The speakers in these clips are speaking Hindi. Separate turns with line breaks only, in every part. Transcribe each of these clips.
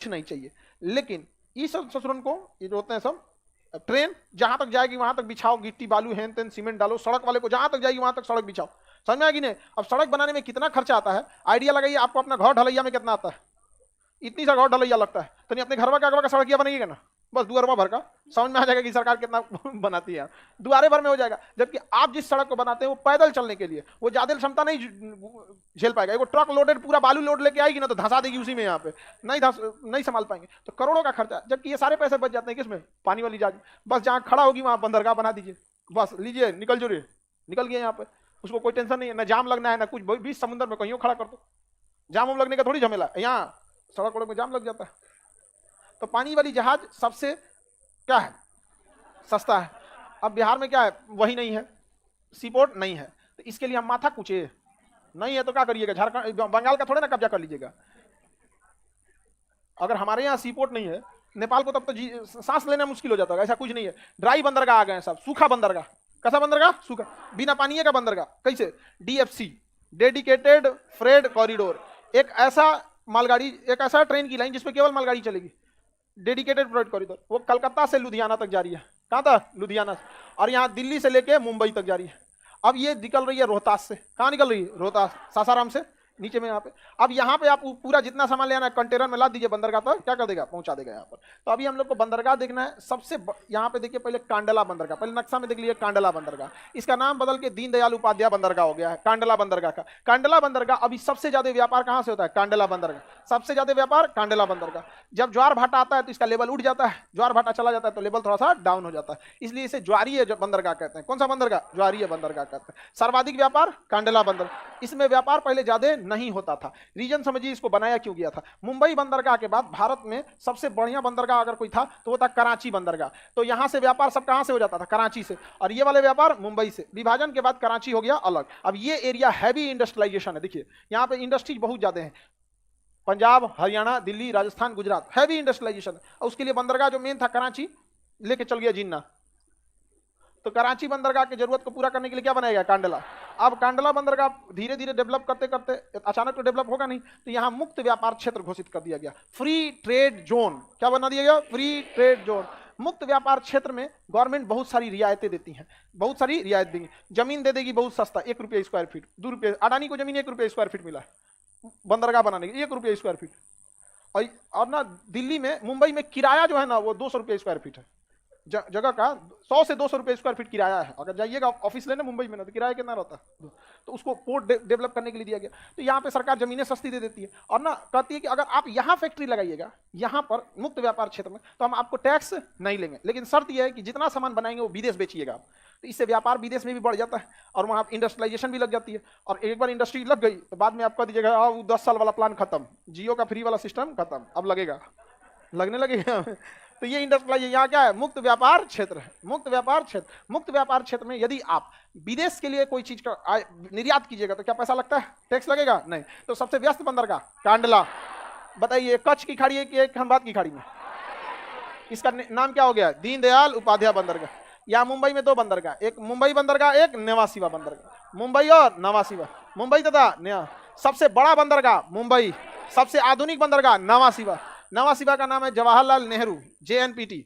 कुछ नहीं चाहिए। लेकिन इस ससुरन को ये जो होते हैं सब ट्रेन जहां तक जाएगी वहां तक बिछाओ, गिट्टी बालू हेन तेन सीमेंट डालो, सड़क वाले को जहां तक जाएगी वहां तक सड़क बिछाओ। समझ में आएगी नहीं? अब सड़क बनाने में कितना खर्चा आता है, आइडिया लगाइए आपको अपना घर ढलैया में कितना आता है। इतनी सा घर ढलैया लगता है, तो नहीं अपने घर का सड़किया बनेगी ना, बस दुआरवा भर का, समझ में आ जाएगा कि सरकार कितना बनाती है, दुआरे भर में हो जाएगा। जबकि आप जिस सड़क को बनाते हैं वो पैदल चलने के लिए, वो ज्यादा क्षमता नहीं झेल पाएगा। वो ट्रक लोडेड पूरा बालू लोड लेके आएगी ना तो धंसा देगी उसी में, यहाँ पे नहीं संभाल पाएंगे, तो करोड़ों का खर्चा। जबकि ये सारे पैसे बच जाते हैं किसमें, पानी वाली जहाज। बस जहाँ खड़ा होगी वहां बंदरगाह बना दीजिए, बस लीजिए निकल जो रे, निकल गया यहाँ पे, उसको कोई टेंशन नहीं है, ना जाम लगना है ना कुछ, बीच समुद्र में कहीं खड़ा कर दो, जाम लगने का थोड़ी झमेला, यहाँ सड़क वड़क में जाम लग जाता है। तो पानी वाली जहाज सबसे क्या है, सस्ता है। अब बिहार में क्या है, वही नहीं है, सीपोर्ट नहीं है, तो इसके लिए हम माथा कुचे नहीं है तो क्या करिएगा, झारखंड बंगाल का थोड़े ना कब्जा कर लीजिएगा। अगर हमारे यहाँ सीपोर्ट नहीं है, नेपाल को तब तो सांस लेना मुश्किल हो जाता है। ऐसा कुछ नहीं है, ड्राई बंदरगाह आ गए हैं सब, सूखा बंदरगाह। कैसा बंदरगाह, सूखा, बिना पानी का बंदरगाह। कैसे, डीएफसी, डेडिकेटेड फ्रेट कॉरिडोर, एक ऐसा मालगाड़ी, एक ऐसा ट्रेन की लाइन जिसमें केवल मालगाड़ी चलेगी, डेडिकेटेड फ्रेट कॉरिडोर। वो कलकत्ता से लुधियाना तक जा रही है, कहाँ तक, लुधियाना, और यहाँ दिल्ली से लेके मुंबई तक जा रही है। अब ये निकल रही है रोहतास से, कहाँ निकल रही है, रोहतास, सासाराम से नीचे में यहाँ पे। अब यहाँ पे आप पूरा जितना सामान ले आना है कंटेनर में लाद दीजिए बंदरगाह तक, क्या कर देगा, पहुंचा देगा यहाँ पर। तो अभी हम लोग को बंदरगाह देखना है सबसे यहाँ पे देखिए, पहले कांडला बंदरगाह, पहले नक्शा में देख लीजिए कांडला बंदरगाह, इसका नाम बदल के दीनदयाल उपाध्याय बंदरगाह हो गया है, कांडला बंदरगाह का। कांडला बंदरगाह अभी सबसे ज्यादा व्यापार कहाँ से होता है, कांडला बंदरगाह, सबसे ज्यादा व्यापार कांडला बंदरगाह। जब ज्वार भाटा आता है तो इसका लेवल उठ जाता है, ज्वार भाटा चला जाता है तो लेवल थोड़ा सा डाउन हो जाता है, इसलिए इसे ज्वारीय बंदरगाह कहते हैं। कौन सा बंदरगाह, ज्वारीय बंदरगाह कहते हैं। सर्वाधिक व्यापार कांडला बंदरगाह, इसमें व्यापार पहले ज्यादा नहीं होता था। रीजन समझिए इसको बनाया क्यों गया था। मुंबई बंदरगाह के बाद भारत में सबसे बढ़िया बंदरगाह अगर कोई था तो वो था कराची बंदरगाह। तो यहां से व्यापार सब कहां से हो जाता था, कराची से, और ये वाले व्यापार मुंबई से। विभाजन के बाद कराची हो गया अलग। अब ये एरिया हैवी इंडस्ट्रियलाइजेशन है, देखिए यहाँ पे इंडस्ट्रीज बहुत ज्यादा है, पंजाब, हरियाणा, दिल्ली, राजस्थान, गुजरात, हैवी इंडस्ट्रियलाइजेशन। और उसके लिए बंदरगाह जो मेन था कराची लेके चल गया जिन्ना। तो कराची बंदरगाह की जरूरत को पूरा करने के लिए क्या बनाया गया, कांडला। अब कांडला बंदरगाह धीरे धीरे डेवलप करते करते, अचानक तो डेवलप होगा नहीं, तो यहाँ मुक्त व्यापार क्षेत्र घोषित कर दिया गया, फ्री ट्रेड जोन। क्या बना दिया गया, फ्री ट्रेड जोन। मुक्त व्यापार क्षेत्र में गवर्नमेंट बहुत सारी रियायतें देती हैं, बहुत सारी रियायत देंगी। जमीन दे देगी बहुत सस्ता, 1 रुपये स्क्वायर फीट, 2 रुपये। अडानी को जमीन 1 रुपये स्क्वायर फीट मिला है बंदरगाह बनाने की, 1 रुपये स्क्वायर फीट। और ना दिल्ली में, मुंबई में किराया जो है ना वो 200 रुपये स्क्वायर फीट है जगह का, 100 से 200 रुपये स्क्वायर फीट किराया है। अगर जाइएगा ऑफिस लेने मुंबई में ना तो किराया कितना रहता है, तो उसको पोर्ट डेवलप करने के लिए दिया गया। तो यहाँ पे सरकार जमीनें सस्ती दे देती है, और ना कहती है कि अगर आप यहाँ फैक्ट्री लगाइएगा यहाँ पर मुक्त व्यापार क्षेत्र में तो हम आपको टैक्स नहीं लेंगे, लेकिन शर्त यह है कि जितना सामान बनाएंगे वो विदेश बेचिएगा आप। तो इससे व्यापार विदेश में भी बढ़ जाता है और वहाँ इंडस्ट्रियलाइजेशन भी लग जाती है। और एक बार इंडस्ट्री लग गई तो बाद में आप कह दीजिएगा 10 साल वाला प्लान खत्म, जियो का फ्री वाला सिस्टम खत्म, अब लगेगा, लगने लगेगा। तो ये इंडस्ट्रियलाइजेशन यहाँ क्या है, मुक्त व्यापार क्षेत्र है, मुक्त व्यापार क्षेत्र। मुक्त व्यापार क्षेत्र में यदि आप विदेश के लिए कोई चीज का निर्यात कीजिएगा तो क्या पैसा लगता है, टैक्स लगेगा नहीं। तो सबसे व्यस्त बंदरगाह कांडला। बताइए कच्छ की खाड़ी है कि खंभात की खाड़ी में, इसका नाम क्या हो गया, दीनदयाल उपाध्याय बंदरगाह। यहाँ मुंबई में 2 बंदरगाह, एक मुंबई बंदरगाह, एक नेवा शिवा बंदरगाह। मुंबई और नवा शिवा, मुंबई तथा नया। सबसे बड़ा बंदरगाह मुंबई, सबसे आधुनिक बंदरगाह नवा शिवा। नवा शिवा का नाम है Jawaharlal Nehru, JNPT,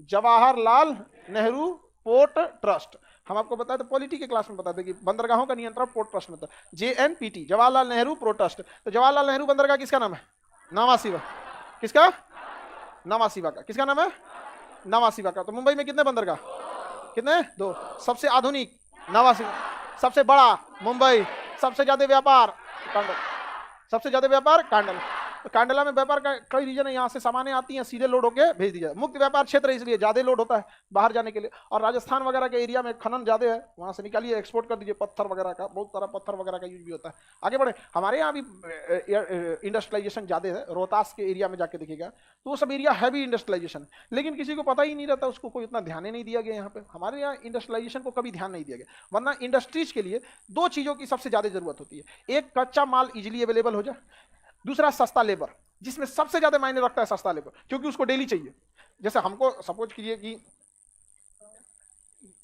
Jawaharlal Nehru port trust. हम आपको बताए तो पॉलिटी के क्लास में बताते कि बंदरगाहों का नियंत्रण पोर्ट ट्रस्ट में था, JNPT, Jawaharlal Nehru port trust. तो जवाहरलाल नेहरू बंदरगाह किसका नाम है, नवा शिवा। किसका, नवा शिवा का। किसका नाम है, नवा शिवा का। तो मुंबई में कितने बंदरगाह, कितने, 2। सबसे आधुनिक नवा शिवा, सबसे बड़ा मुंबई, सबसे ज्यादा व्यापार कांडला, सबसे ज्यादा व्यापार कांडला। तो कांडला में व्यापार का कई रीजन है, यहाँ से सामानें आती हैं सीधे लोड होके भेज दिया। मुक्त व्यापार क्षेत्र इसलिए ज्यादा लोड होता है बाहर जाने के लिए। और राजस्थान वगैरह के एरिया में खनन ज्यादा है, वहां से निकालिए एक्सपोर्ट कर दीजिए, पत्थर वगैरह का, बहुत सारा पत्थर वगैरह का यूज भी होता है। आगे बढ़े, हमारे यहाँ भी इंडस्ट्रियलाइजेशन ज्यादा है। रोहतास के एरिया में जाके देखिएगा तो वो सब एरिया हैवी इंडस्ट्रियलाइजेशन, लेकिन किसी को पता ही नहीं रहता, उसको कोई इतना ध्यान ही नहीं दिया गया। यहाँ पे हमारे यहाँ इंडस्ट्रियलाइजेशन को कभी ध्यान नहीं दिया गया, वरना इंडस्ट्रीज के लिए 2 चीजों की सबसे ज्यादा जरूरत होती है। एक, कच्चा माल इजिली अवेलेबल हो जाए, दूसरा सस्ता लेबर, जिसमें सबसे ज्यादा मायने रखता है सस्ता लेबर, क्योंकि उसको डेली चाहिए। जैसे हमको सपोज कीजिए कि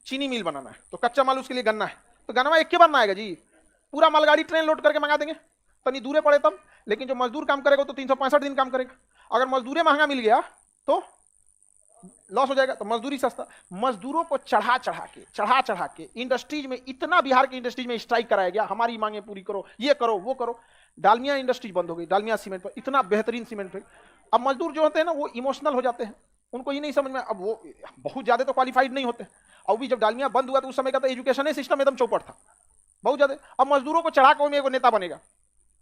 चीनी मिल बनाना है तो कच्चा माल उसके लिए गन्ना है, तो गन्ना एक के बार ना आएगा जी, पूरा मालगाड़ी ट्रेन लोड करके मंगा देंगे, तनी दूरे पड़े तब, लेकिन जो मजदूर काम करेगा तो 365 दिन काम करेगा। अगर मजदूरी महंगा मिल गया तो लॉस हो जाएगा। तो मजदूरी सस्ता, मजदूरों को चढ़ा चढ़ा के इंडस्ट्रीज में, इतना बिहार की इंडस्ट्रीज में स्ट्राइक कराया गया, हमारी मांगे पूरी करो, ये करो वो करो। डालमिया इंडस्ट्रीज बंद हो गई, डालमिया सीमेंट पर इतना बेहतरीन सीमेंट है। अब मजदूर जो होते हैं ना वो इमोशनल हो जाते हैं, उनको ये नहीं समझ में, अब वो बहुत ज्यादा तो क्वालिफाइड नहीं होते। और भी जब डालमिया बंद हुआ तो उस समय का तो एजुकेशन सिस्टम एकदम चौपट था, बहुत ज्यादा। अब मजदूरों को चढ़ा के वो नेता बनेगा,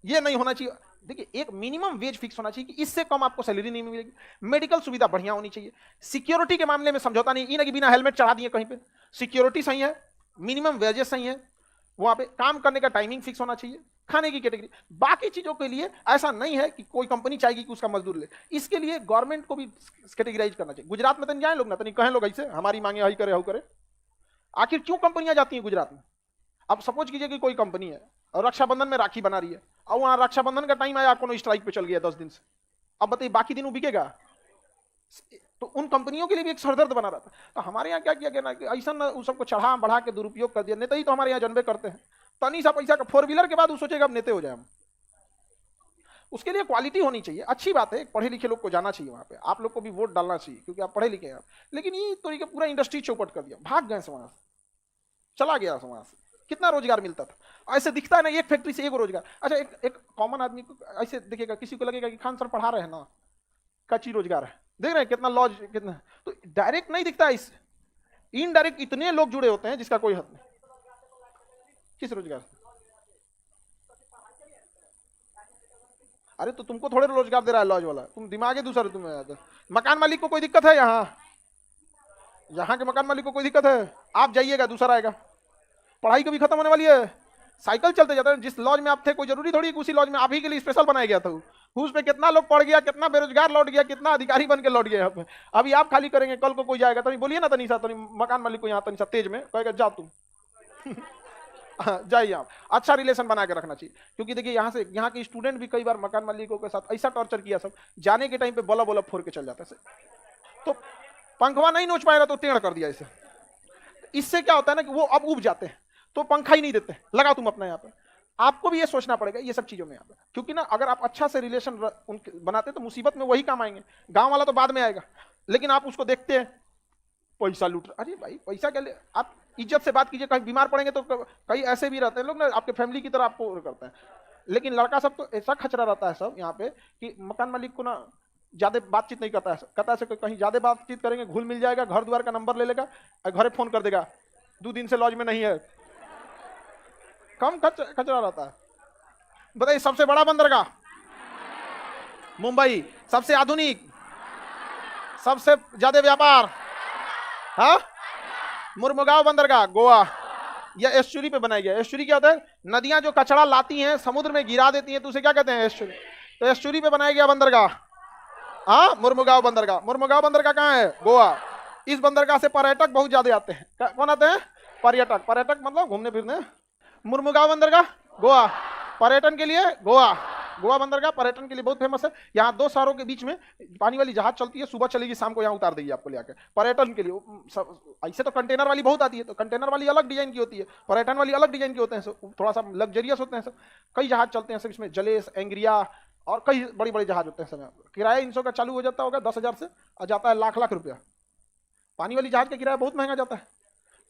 ये नहीं होना चाहिए। देखिए एक मिनिमम वेज फिक्स होना चाहिए कि इससे कम आपको सैलरी नहीं मिलेगी। मेडिकल सुविधा बढ़िया होनी चाहिए। सिक्योरिटी के मामले में समझौता नहीं, ये ना कि बिना हेलमेट चढ़ा दिए कहीं पे। सिक्योरिटी सही है, मिनिमम वेजेस सही है, वहां पे काम करने का टाइमिंग फिक्स होना चाहिए, खाने की कैटेगरी। बाकी चीजों के लिए ऐसा नहीं है कि कोई कंपनी चाहेगी कि उसका मजदूर ले, इसके लिए गवर्नमेंट को भी कैटेगराइज करना चाहिए। गुजरात में तो नहीं जाए लोग ना, तो नहीं कहें लोग ऐसे हमारी मांगे हई करे हु करे। आखिर क्यों कंपनियां जाती हैं गुजरात में? अब सपोज कीजिए कि कोई कंपनी है और रक्षाबंधन में राखी बना रही है, और वहां रक्षाबंधन का टाइम आया, कोनो स्ट्राइक पे चल गया 10 दिन से, अब बताइए बाकी दिन वो बिकेगा? तो उन कंपनियों के लिए भी एक सरदर्द बना रहता। तो हमारे यहाँ क्या किया गया ना कि ऐसा ना उस सबको चढ़ा बढ़ा के दुरुपयोग कर दिया। नेता ही तो हमारे यहाँ जनबे करते हैं, तनी सा पैसा का 4 व्हीलर के बाद वो सोचेगा अब नेते हो जाए हम। उसके लिए क्वालिटी होनी चाहिए। अच्छी बात है, पढ़े लिखे लोग को जाना चाहिए वहां पे, आप लोग को भी वोट डालना चाहिए क्योंकि आप पढ़े लिखे हैं। लेकिन ये तरीके पूरा इंडस्ट्री चौपट कर दिया, भाग गए समाज, चला गया समाज से। कितना रोजगार मिलता था, ऐसे दिखता है ना, एक फैक्ट्री से एक रोजगार। अच्छा एक कॉमन आदमी को ऐसे दिखेगा, किसी को लगेगा कि खान सर पढ़ा रहे हैं ना, कच्ची रोजगार है, देख रहे हैं कितना लॉज कितना। तो डायरेक्ट नहीं दिखता, इससे इनडायरेक्ट इतने लोग जुड़े होते हैं जिसका कोई हद नहीं। किस रोजगार? अरे तो तुमको थोड़े रोजगार दे रहा है लॉज वाला, तुम दिमाग है दूसरा तुम्हें। मकान मालिक को कोई दिक्कत है? यहाँ के मकान मालिक को कोई दिक्कत है? आप जाइएगा दूसरा आएगा। पढ़ाई कभी खत्म होने वाली है? साइकिल चलते जाते हैं। जिस लॉज में आप थे कोई जरूरी थोड़ी उसी लॉज में आप ही के लिए स्पेशल बनाया गया था। उस पे कितना लोग पढ़ गया, कितना बेरोजगार लौट गया, कितना अधिकारी बन के लौट गया। अभी आप खाली करेंगे, कल को कोई जाएगा। तो बोलिए ना तनीसा, तो मकान मालिक को यहाँ तनीसा तेज में कहेगा जा तुम जाइए आप। अच्छा रिलेशन बना के रखना चाहिए, क्योंकि देखिए यहाँ के स्टूडेंट भी कई बार मकान मालिकों के साथ ऐसा टॉर्चर किया, सब जाने के टाइम पे बोला बोला फोड़ के चल जाता है। तो पंखवा नहीं नोच पाएगा तो टेढ़ कर दिया इसे। इससे क्या होता है ना कि वो अब उब जाते हैं, तो पंखा ही नहीं देते, लगा तुम अपना यहाँ पे। आपको भी ये सोचना पड़ेगा ये सब चीजों में यहाँ पे, क्योंकि ना अगर आप अच्छा से रिलेशन बनाते तो मुसीबत में वही काम आएंगे। गांव वाला तो बाद में आएगा, लेकिन आप उसको देखते हैं पैसा लूट। अरे भाई पैसा क्या ले, आप इज्जत से बात कीजिए। कहीं बीमार पड़ेंगे तो कई ऐसे भी रहते हैं लोग ना, आपके फैमिली की तरह आपको करते हैं। लेकिन लड़का सब तो ऐसा खचरा रहता है सब यहाँ पे कि मकान मालिक को ना ज्यादा बातचीत नहीं करता है। कहता है कहीं ज्यादा बातचीत करेंगे घुल मिल जाएगा, घर द्वार का नंबर ले लेगा, घरे फोन कर देगा 2 दिन से लॉज में नहीं है। कम कचरा रहता है। बताइए सबसे बड़ा बंदरगाह मुंबई, सबसे आधुनिक, सबसे ज्यादा व्यापार, हाँ मुर्मुगांव बंदरगाह गोवा। यह एस्चुरी पे बनाया गया। एस्चुरी क्या होता है? नदियां जो कचरा लाती हैं समुद्र में गिरा देती हैं, तो उसे क्या कहते हैं? एस्चुरी। तो एस्चुरी पे बनाया गया बंदरगाह, हाँ मुर्मुगांव बंदरगाह। मुर्मुगांव बंदरगाह कहाँ है? गोवा। इस बंदरगाह से पर्यटक बहुत ज्यादा आते हैं। कौन आते हैं? पर्यटक। पर्यटक मतलब घूमने फिरने। मुर्मुगांव बंदरगाह गोवा, पर्यटन के लिए गोवा। गोवा बंदरगाह पर्यटन के लिए बहुत फेमस है। यहाँ 2 शहरों के बीच में पानी वाली जहाज चलती है, सुबह चलेगी शाम को यहाँ उतार देगी आपको लेकर। पर्यटन के लिए ऐसे तो कंटेनर वाली बहुत आती है, तो कंटेनर वाली अलग डिजाइन की होती है, पर्यटन वाली अलग डिजाइन के होते हैं, थोड़ा सा लग्जरियस होते हैं सब। कई जहाज चलते हैं सब इसमें, जलेस, एंग्रिया और कई बड़ी बड़ी जहाज होते हैं सब। किराया इनसो का चालू हो जाता होगा 10,000 से और जाता है लाख लाख रुपया। पानी वाली जहाज का किराया बहुत महंगा जाता है,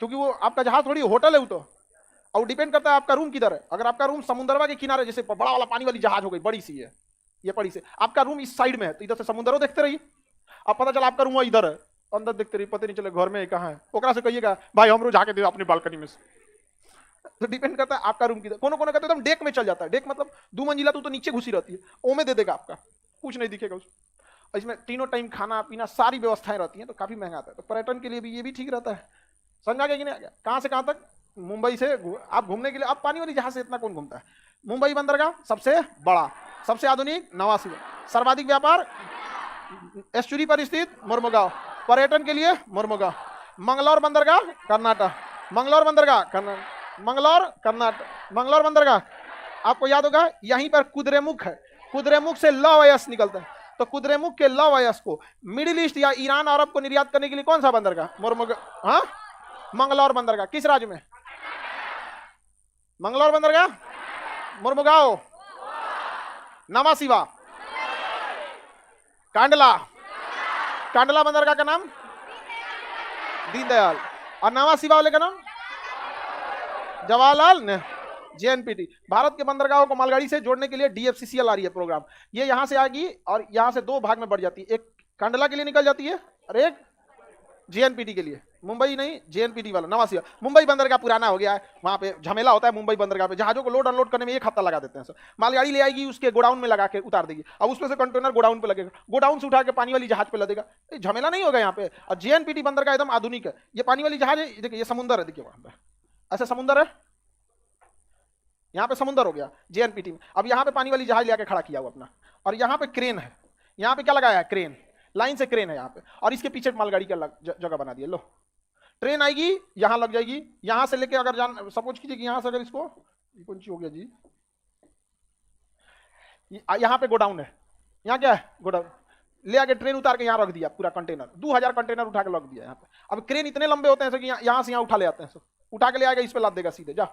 क्योंकि वो आपका जहाज थोड़ी होटल है वो तो, और डिपेंड करता है आपका रूम किधर है। अगर आपका रूम समुद्रवा के किनारे, जैसे बड़ा वाला पानी वाली जहाज हो गई, बड़ी सी है ये, बड़ी से आपका रूम इस साइड में है, तो इधर से समुद्र देखते रहिए। अब पता चला आपका रूम इधर है, अंदर देखते रहिए, पता नहीं चले घर में कहाँ है। ओकरा से कहिएगा भाई हम रोज जाके दे अपनी बालकनी में से। तो डिपेंड करता है आपका रूम किधर। कोनो कोनो कहते हैं एकदम डेक में चल जाता है। डेक मतलब 2 मंजिला तो नीचे घुसी रहती है, ओ में दे देगा आपका, कुछ नहीं दिखेगा उसमें। इसमें तीनों टाइम खाना पीना सारी व्यवस्थाएं रहती हैं, तो काफी महंगा आता है। तो पर्यटन के लिए भी ये भी ठीक रहता है। समझा गया कि नहीं? कहाँ से कहाँ तक? मुंबई से आप घूमने के लिए, आप पानी वाली जहाज से इतना कौन घूमता है? मुंबई बंदरगाह सबसे बड़ा, सबसे आधुनिक, 89, सर्वाधिक व्यापार, एस्चुरी पर स्थित मुर्मुगांव, पर्यटन के लिए मुर्मुगांव। मंगलौर बंदरगाह कर्नाटक, मंगलौर बंदरगाह कर्नाटक, मंगलौर कर्नाटक, मंगलौर बंदरगाह आपको याद होगा। यहीं पर कुद्रेमुख है, कुद्रेमुख से लौह अयस्क निकलता है। तो कुद्रेमुख के लौह अयस्क को मिडिल ईस्ट या ईरान अरब को निर्यात करने के लिए कौन सा बंदरगाह? मुर्मुगांव, हाँ मंगलौर बंदरगाह। किस राज्य में? मंगलौर बंदरगाह, मुर्मुगांव, नवा शिवा, कांडला, कांडला बंदरगाह का नाम दीनदयाल, और नवा सिवा वाले का नाम जवाहरलाल नेहरू, जेएनपीटी। भारत के बंदरगाहों को मालगाड़ी से जोड़ने के लिए डीएफसीसीएल आ रही है प्रोग्राम। ये यहां से आएगी और यहां से दो भाग में बढ़ जाती है, एक कांडला के लिए निकल जाती है और एक जेएनपीटी के लिए। मुंबई नहीं, जेएनपीटी वाला नवा सिवा। मुंबई बंदरगाह पुराना हो गया है, वहां पे झमेला होता है मुंबई बंदरगाह पे, जहाजों को लोड अनलोड करने में 1 हफ्ता लगा देते हैं सर। मालगाड़ी ले आएगी, उसके गोडाउन में लगा के उतार देगी, अब उसमें से कंटेनर गोडाउन पे लगेगा, गोडाउन से उठा के पानी वाली जहाज पे लदेगा, झमेला नहीं होगा यहाँ पे। और जेएनपीटी बंदरगाह एकदम आधुनिक है। ये पानी वाली जहाज है, देखिए ये समुंदर है, देखिए वहां पे ऐसा समुंदर है, यहाँ पे समुंदर हो गया जेएनपीटी में। अब यहाँ पे पानी वाली जहाज लेके खड़ा किया हुआ अपना, और यहाँ पे क्रेन है, यहाँ पे क्या लगाया है, क्रेन, लाइन से क्रेन है यहाँ पे, और इसके पीछे मालगाड़ी का जगह बना दिया। लो ट्रेन आएगी, यहाँ लग जाएगी, यहाँ से लेके अगर जान सपोज कीजिए कि यहाँ से अगर इसको कौन सी हो गया जी, यहाँ पे गोडाउन है, यहाँ क्या है गोडाउन, ले आके ट्रेन उतार के यहाँ रख दिया पूरा कंटेनर, 2000 कंटेनर उठा के लग दिया यहाँ पे। अब क्रेन इतने लंबे होते हैं कि यहाँ से यहाँ उठा ले आते हैं, उठा के ले आएगा, इस पे लाद देगा सीधे, जा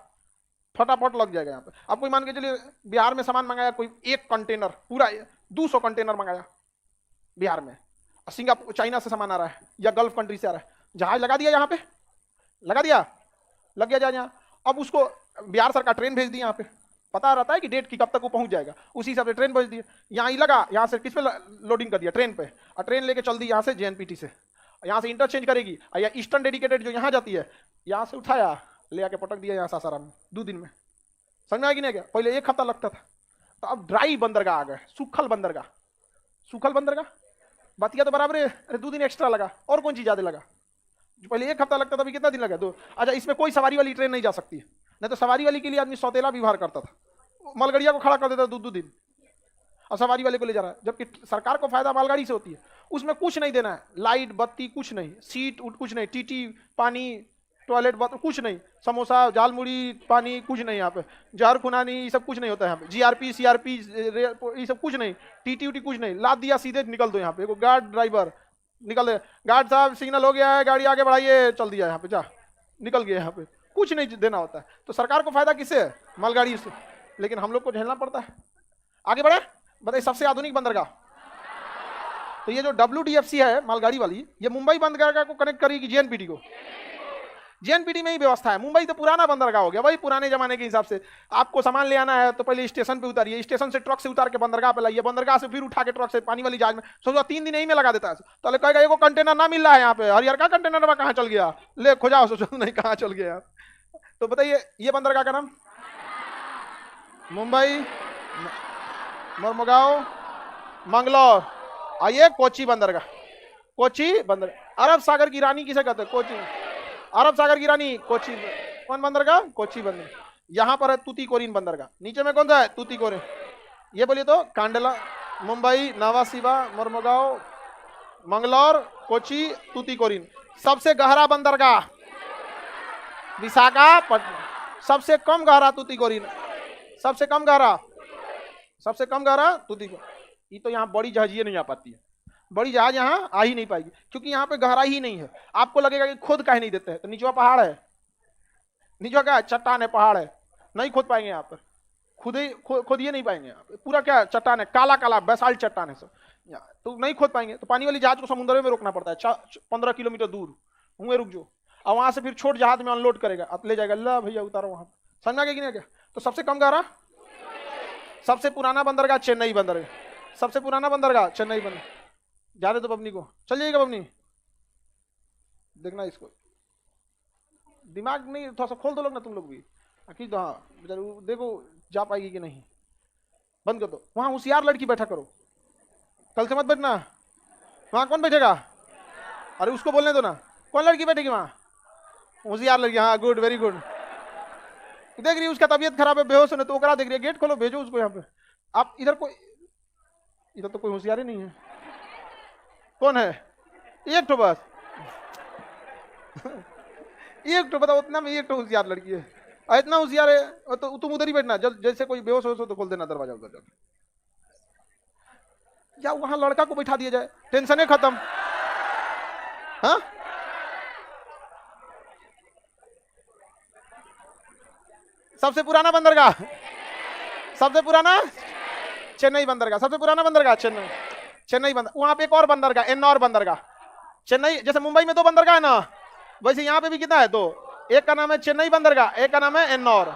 फटाफट लग जाएगा यहाँ पे। अब कोई मान के चलिए बिहार में सामान मंगाया, कोई एक कंटेनर पूरा 200 कंटेनर मंगाया बिहार में, सिंगापुर चाइना से सामान आ रहा है या गल्फ कंट्री से आ रहा है, जहाज लगा दिया यहाँ पे, लगा दिया, लग गया जहाज यहाँ। अब उसको बिहार सरकार ट्रेन भेज दी, यहाँ पे पता रहता है कि डेट की कब तक वो पहुंच जाएगा, उसी हिसाब से ट्रेन भेज दी, यहाँ ही लगा, यहाँ से किस पे लोडिंग कर दिया, ट्रेन पे, और ट्रेन लेके चल दी यहाँ से जेएनपीटी से, यहाँ से इंटरचेंज करेगी, या ईस्टर्न डेडिकेटेड जो यहाँ जाती है, यहाँ से उठाया ले आके पटक दिया यहाँ सासाराम में 2 दिन में। समझ में आ गया नहीं? क्या पहले 1 हफ्ता लगता था, तो अब ड्राई बंदरगाह आ गए, सूखल बंदरगाह, सूखल बंदरगाह, बतिया तो बराबर है, अरे 2 दिन एक्स्ट्रा लगा, और कौन चीज ज्यादा लगा, जो पहले 1 हफ्ता लगता था, अभी कितना दिन लगा 2। अच्छा, इसमें कोई सवारी वाली ट्रेन नहीं जा सकती, नहीं तो सवारी वाली के लिए आदमी सौतेला व्यवहार करता था, मालगाड़िया को खड़ा कर देता 2-2 दिन, और सवारी वाले को ले जा रहा है, जबकि सरकार को फायदा मालगाड़ी से होती है, उसमें कुछ नहीं देना है, लाइट बत्ती कुछ नहीं, सीट कुछ नहीं, टीटी पानी टॉयलेट बात कुछ नहीं, समोसा झालमुड़ी पानी कुछ नहीं, यहाँ पे जहर खुनानी ये सब कुछ नहीं होता है यहाँ पे, जीआरपी सीआरपी ये सब कुछ नहीं, टीटी उटी कुछ नहीं, लाद दिया सीधे निकल दो यहाँ पे, एगो गार्ड ड्राइवर निकल दे, गार्ड साहब सिग्नल हो गया है, गाड़ी आगे बढ़ाइए, चल दिया यहाँ पे, जा निकल गया यहाँ पे, कुछ नहीं देना होता है। तो सरकार को फायदा किससे है, मालगाड़ी से, लेकिन हम लोग को झेलना पड़ता है। आगे बढ़े, बताइए सबसे आधुनिक बंदरगाह, तो ये जो WDFC है मालगाड़ी वाली, ये मुंबई बंदरगाह को कनेक्ट करेगी जेएनपीटी को, जेएनपीटी में ही व्यवस्था है। मुंबई तो पुराना बंदरगाह हो गया, वही पुराने जमाने के हिसाब से, आपको सामान ले आना है तो पहले स्टेशन पे उतारिए, स्टेशन से ट्रक से उतार के बंदरगाह पे लाइए, बंदरगाह से फिर उठा के ट्रक से पानी वाली जहाज में, सोचो 3 दिन यही में लगा देता है। तो कहेगा एगो कंटेनर ना मिल रहा है यहाँ पे, हरियर का कंटेनर में कहाँ चल गया, ले खोजाओ, सोचो नहीं कहाँ चल गया। तो बताइए ये बंदरगाह का नाम मुंबई, मोरमुगांव, मंगलौर, आइए कोची बंदरगाह, कोची बंदरगाह, अरब सागर की रानी किसे कहते हैं, कोची, अरब सागर की रानी कोची, कौन बंदरगाह, कोची बंदरगाह। यहाँ पर है तूतीकोरिन बंदरगाह, नीचे में कौन सा है, तूतीकोरिन। ये बोलिए तो कांडला, मुंबई, नावा सिवा, मोरमुगांव, मंगलौर, कोची, तूतीकोरिन। सबसे गहरा बंदरगाह विशाखापट्टनम, सबसे कम गहरा तूतीकोरिन, सबसे कम गहरा, सबसे कम गहरा तूतीकोरिन। ये तो यहाँ बड़ी जहाजियां नहीं आ पाती है, बड़ी जहाज यहाँ आ ही नहीं पाएगी, क्योंकि यहाँ पे गहराई ही नहीं है। आपको लगेगा कि खोद काहे नहीं देते हैं, तो नीचवा पहाड़ है, नीचवा क्या है, चट्टान है, पहाड़ है, नहीं खोद पाएंगे यहाँ पर, खोदिए नहीं पाएंगे यहाँ पे, पूरा क्या चट्टान है, काला काला बेसाल्ट चट्टान है सब, तो नहीं खोद पाएंगे। तो पानी वाली जहाज को समुद्र में रोकना पड़ता है, 15 किलोमीटर दूर हुए रुक जो, और वहां से फिर छोट जहाज में अनलोड करेगा, अब ले जाएगा, ला भैया उतारो वहां, समझ में आ गया क्या। तो सबसे कम गहरा, सबसे पुराना बंदरगाह चेन्नई बंदरगाह, सबसे पुराना बंदरगाह चेन्नई बंदरगाह। जा रहे तो बबनी को, चल जाइएगा बबनी, देखना इसको, दिमाग नहीं थोड़ा सा खोल दो लोग ना, तुम लोग भी आखिर तो, हाँ देखो जा पाएगी कि नहीं, बंद कर दो। वहां होशियार लड़की बैठा करो, कल से मत बैठना, वहां कौन बैठेगा, अरे उसको बोलने दो ना, कौन लड़की बैठेगी वहां, होशियार लड़की, हाँ गुड, वेरी गुड। देख रही है उसका तबीयत खराब है, बेहोश होने, तो ओकरा देख रही है, गेट खोलो, भेजो उसको यहाँ पे। आप इधर तो कोई होशियार ही नहीं है, कौन है, एक तो बस एक तो बताओ, उतना में एक तो होशियार लड़की है, इतना होशियार है तो तुम उधर ही बैठना, जैसे कोई बेहोश हो तो खोल देना दरवाजा उधर जाकर, या वहां लड़का को बैठा दिया जाए, टेंशन है खत्म। हाँ सबसे पुराना बंदरगाह, सबसे पुराना चेन्नई बंदरगाह, सबसे पुराना बंदरगाह चेन्नई। चेन्नई बंदर, वहां पे एक और बंदरगाह, एन्नौर बंदरगाह। चेन्नई, जैसे मुंबई में 2 बंदरगाह है ना, वैसे यहाँ पे भी कितना है? 2। एक का नाम है चेन्नई बंदरगाह, एक का नाम है एन्नौर।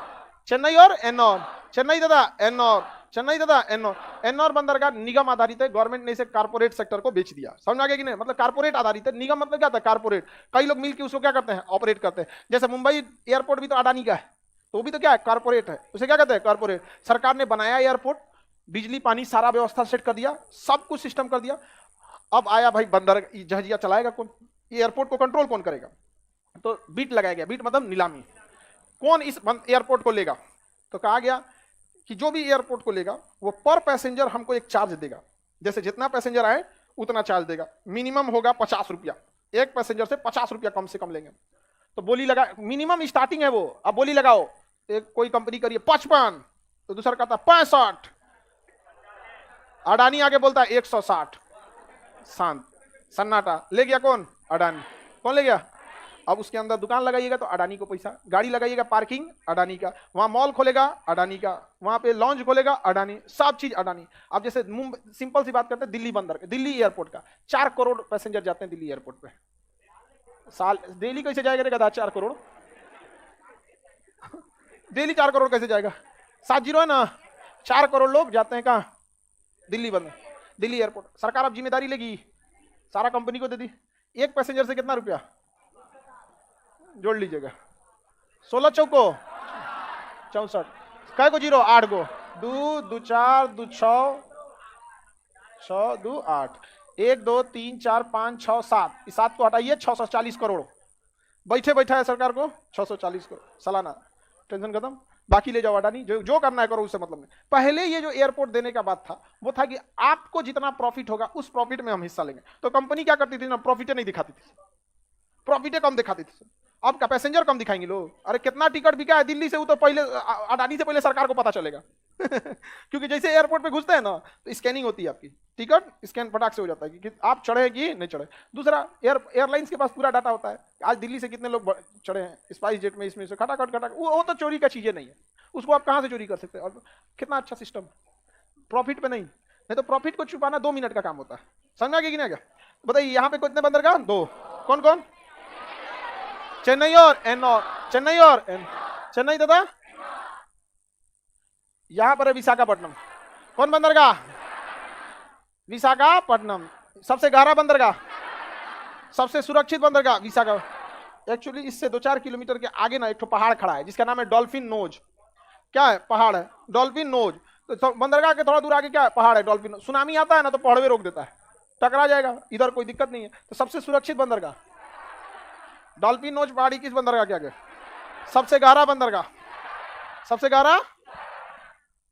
चेन्नई और एन्नौर, चेन्नई तथा एन्नौर, चेन्नई तथा एन्नौर। एन्नौर बंदरगाह निगम आधारित है, गवर्नमेंट ने इसे कारपोरेट सेक्टर को बेच दिया। समझ आ गया कि नहीं? मतलब कारपोरेट आधारित है, निगम मतलब क्या था? कारपोरेट। कई लोग मिलकर उसको क्या करते हैं? ऑपरेट करते हैं। जैसे मुंबई एयरपोर्ट भी तो अडानी का है, तो भी तो क्या है? कारपोरेट है। उसे क्या कहते हैं? कारपोरेट। सरकार ने बनाया एयरपोर्ट, बिजली पानी सारा व्यवस्था सेट कर दिया, सब कुछ सिस्टम कर दिया। अब आया भाई बंदर, जहाजिया चलाएगा कौन? एयरपोर्ट को कंट्रोल कौन करेगा? तो बीट लगाया गया, बीट मतलब नीलामी। कौन इस एयरपोर्ट को लेगा? तो कहा गया कि जो भी एयरपोर्ट को लेगा वो पर पैसेंजर हमको एक चार्ज देगा। जैसे जितना पैसेंजर आए उतना चार्ज देगा। मिनिमम होगा 50 रुपया, एक पैसेंजर से 50 रुपया कम से कम लेंगे। तो बोली लगा, मिनिमम स्टार्टिंग है वो। अब बोली लगाओ, एक कोई कंपनी करिए 55, तो दूसरा कहता 65, अडानी आगे बोलता है 160। शांत सन्नाटा। ले गया कौन? अडानी। कौन ले गया? अब उसके अंदर दुकान लगाइएगा तो अडानी को पैसा, गाड़ी लगाइएगा पार्किंग अडानी का, वहां मॉल खोलेगा अडानी का, वहां पे लॉन्च खोलेगा अडानी, सब चीज अडानी। अब जैसे मुंबई, सिंपल सी बात करते हैं, दिल्ली बंदर, दिल्ली एयरपोर्ट का 4 करोड़ पैसेंजर जाते हैं दिल्ली एयरपोर्ट पे साल। डेली कैसे जाएगा रे गधा? 4 करोड़ डेली 4 करोड़ कैसे जाएगा? 7 जीरो है ना, 4 करोड़ लोग जाते हैं कहाँ? दिल्ली बंदर, दिल्ली एयरपोर्ट। सरकार अब जिम्मेदारी लेगी, सारा कंपनी को दे दी। एक पैसेंजर से कितना रुपया? जोड़ लीजिएगा, 16 चौको 64, कै को जीरो? 8 गो। 2 2 4 2 6 6 2 8, 1 2 3 4 5 6 7, इस 7 को हटाइए, 640 करोड़ बैठे बैठा है सरकार को। 640 करोड़ सालाना, टेंशन खत्म। बाकी ले जाओ अडानी, जो करना है करो, उससे मतलब नहीं। पहले ये जो एयरपोर्ट देने का बात था वो था कि आपको जितना प्रॉफिट होगा उस प्रॉफिट में हम हिस्सा लेंगे। तो कंपनी क्या करती थी ना, प्रॉफिट नहीं दिखाती थी, प्रॉफिट कम दिखाती थी। अब का पैसेंजर कम दिखाएंगे लोग। अरे कितना टिकट बिका है दिल्ली से, वो तो पहले अडानी से पहले सरकार को पता चलेगा क्योंकि जैसे एयरपोर्ट पे घुसते हैं ना तो स्कैनिंग होती है, आपकी टिकट स्कैन फटाक से हो जाता है कि आप चढ़े कि नहीं चढ़े। दूसरा, एयरलाइंस के पास पूरा डाटा होता है, आज दिल्ली से कितने लोग चढ़े हैं स्पाइस जेट में, इसमें से खटाखट खटाखट। वो तो चोरी का चीजें नहीं है, उसको आप कहाँ से चोरी कर सकते हैं? और कितना अच्छा सिस्टम, प्रॉफिट पे नहीं तो प्रॉफिट को छुपाना 2 मिनट का काम होता है। समझा कि नहीं? क्या बताइए, यहाँ पे कितने बंदरगाह? 2। कौन कौन? चेन्नई और एन्नौर, चेन्नई और चेन्नई तथा यहां पर है विशाखापट्टनम। कौन बंदरगाह? विशाखापट्टनम। सबसे गहरा बंदरगाह, सबसे सुरक्षित बंदरगाह विशाखा। एक्चुअली इससे 2-4 किलोमीटर के आगे ना एक पहाड़ खड़ा है जिसका नाम है डॉल्फिन नोज। क्या है? पहाड़ है डॉल्फिन नोज। तो बंदरगाह के थोड़ा दूर आगे क्या है? पहाड़ है डॉल्फिन नोज। सुनामी आता है ना तो पहाड़ में रोक देता है, टकरा जाएगा, इधर कोई दिक्कत नहीं है। तो सबसे सुरक्षित बंदरगाह डॉल्फिन नोज पहाड़ी किस बंदरगाह के आगे? सबसे गहरा बंदरगाह, सबसे गहरा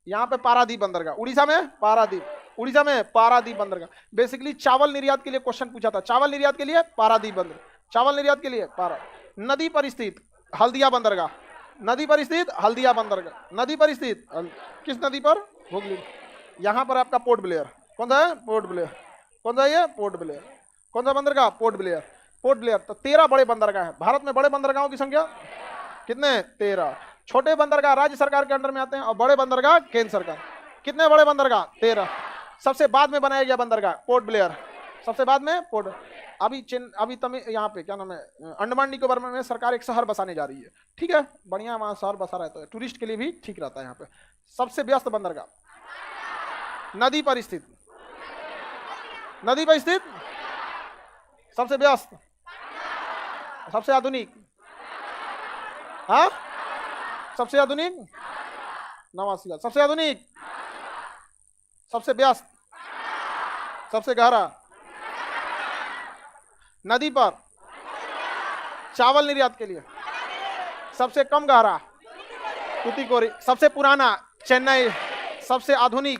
यहाँ पे पारादीप बंदरगाह, उड़ीसा में पारादीप, उड़ीसा में पारादीप बंदरगाह। बेसिकली चावल निर्यात के लिए क्वेश्चन पूछा था, चावल निर्यात के लिए पारादीप बंदर, चावल निर्यात के लिए पारा। नदी पर स्थित हल्दिया बंदरगाह, नदी पर स्थित हल्दिया बंदरगाह, नदी पर स्थित किस नदी पर? हुगली। यहाँ पर आपका पोर्ट ब्लेयर। कौन सा है? Port Blair. कौन सा ये? Port Blair. कौन सा बंदरगाह? Port Blair. Port Blair. तो 13 बड़े बंदरगाह हैं भारत में। बड़े बंदरगाहों की संख्या कितने? 13। छोटे बंदरगाह राज्य सरकार के अंडर में आते हैं और बड़े बंदरगाह केंद्र सरकार। कितने बड़े बंदरगाह? 13। सबसे बाद में बनाया गया बंदरगाह पोर्ट ब्लेयर, सबसे बाद में पोर्ट। अभी तमिल यहाँ पे क्या नाम है, अंडमान निकोबार में सरकार एक शहर बसाने जा रही है। ठीक है, बढ़िया, वहां शहर बसा रहता है, टूरिस्ट के लिए भी ठीक रहता है यहाँ पे। सबसे व्यस्त बंदरगाह नदी पर स्थित, नदी पर स्थित, सबसे व्यस्त, सबसे आधुनिक, हाँ सबसे आधुनिक नवासिया, सबसे आधुनिक, सबसे व्यस्त, सबसे गहरा, नदी पर, चावल निर्यात के लिए, सबसे कम गहरा तूतीकोरी, सबसे पुराना चेन्नई, सबसे आधुनिक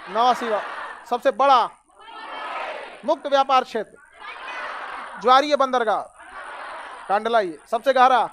नवासिया, सबसे बड़ा मुक्त व्यापार क्षेत्र ज्वारीय बंदरगाह कांडलाई, सबसे गहरा